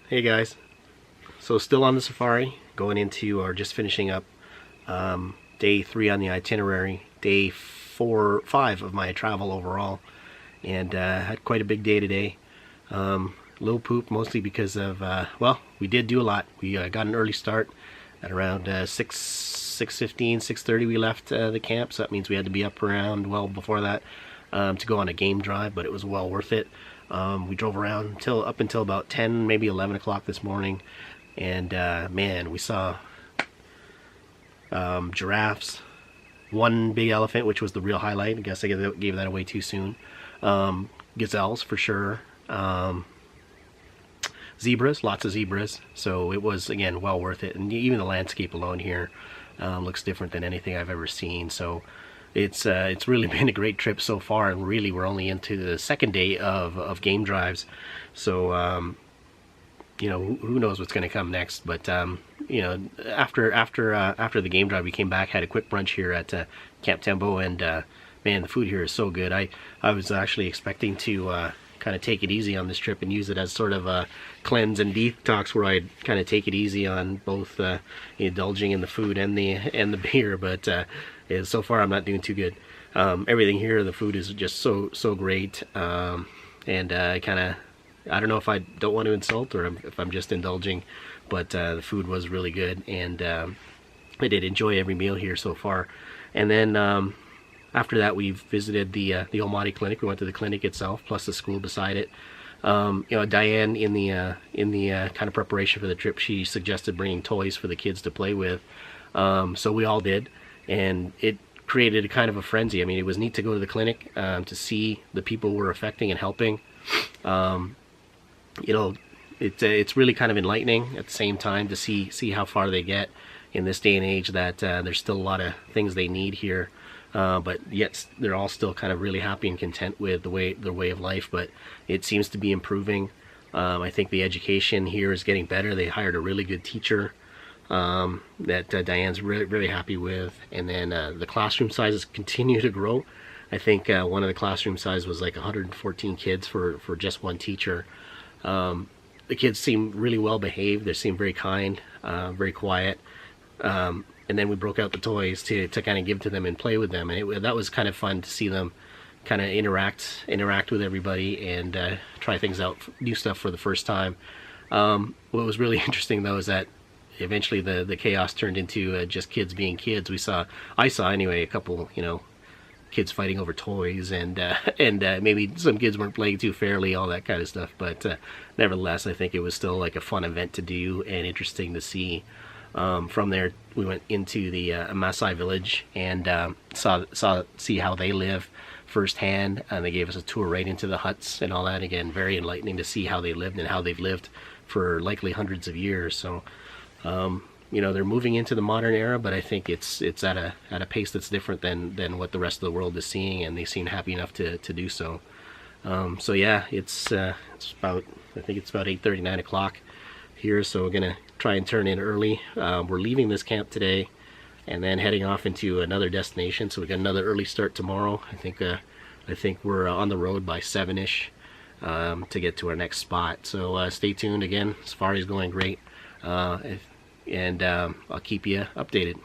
Hey guys, so still on the safari, going into or just finishing up day 3 on the itinerary, day 5 of my travel overall, and had quite a big day today. Little poop, mostly because of well, we did do a lot. We got an early start at around 6:15, 6:30. We left the camp, so that means we had to be up around well before that to go on a game drive, but it was well worth it. We drove around up until about 10, maybe 11 o'clock this morning, and man, we saw giraffes, one big elephant, which was the real highlight. I guess I gave that away too soon. Gazelles for sure. Zebras, lots of zebras. So it was, again, well worth it. And even the landscape alone here looks different than anything I've ever seen. So it's really been a great trip so far, and really we're only into the second day of game drives. So you know, who knows what's going to come next. But you know, after the game drive, we came back, had a quick brunch here at Camp Tembo, and man, the food here is so good. I was actually expecting to kind of take it easy on this trip and use it as sort of a cleanse and detox, where I'd kind of take it easy on both indulging in the food and the beer, but so far I'm not doing too good. Everything here, the food is just so great, and I don't know if I don't want to insult or if I'm just indulging, but the food was really good, and I did enjoy every meal here so far. And then after that, we visited the Olmoti Clinic. We went to the clinic itself, plus the school beside it. You know, Diane, in the kind of preparation for the trip, she suggested bringing toys for the kids to play with. So we all did, and it created a kind of a frenzy. I mean, it was neat to go to the clinic to see the people we're affecting and helping. You know, it's really kind of enlightening at the same time to see how far they get in this day and age. That there's still a lot of things they need here. But yet they're all still kind of really happy and content with their way of life. But it seems to be improving. I think the education here is getting better. They hired a really good teacher that Diane's really happy with. And then the classroom sizes continue to grow. I think one of the classroom sizes was like 114 kids for just one teacher. The kids seem really well behaved. They seem very kind, very quiet. And then we broke out the toys to kind of give to them and play with them, and that was kind of fun to see them kind of interact with everybody and try things out, new stuff for the first time. What was really interesting though is that eventually the chaos turned into just kids being kids. I saw anyway, a couple, you know, kids fighting over toys, and maybe some kids weren't playing too fairly, all that kind of stuff. But nevertheless, I think it was still like a fun event to do and interesting to see. From there, we went into the Maasai village and see how they live firsthand, and they gave us a tour right into the huts and all that. Again, very enlightening to see how they lived and how they've lived for likely hundreds of years. So, you know, they're moving into the modern era, but I think it's at a pace that's different than what the rest of the world is seeing, and they seem happy enough to do so. So yeah, it's about, I think it's about 8:30, 9 o'clock here, so we're gonna try and turn in early. We're leaving this camp today and then heading off into another destination, so we got another early start tomorrow. I think we're on the road by 7ish to get to our next spot. So stay tuned. Again, safari's going great, and I'll keep you updated.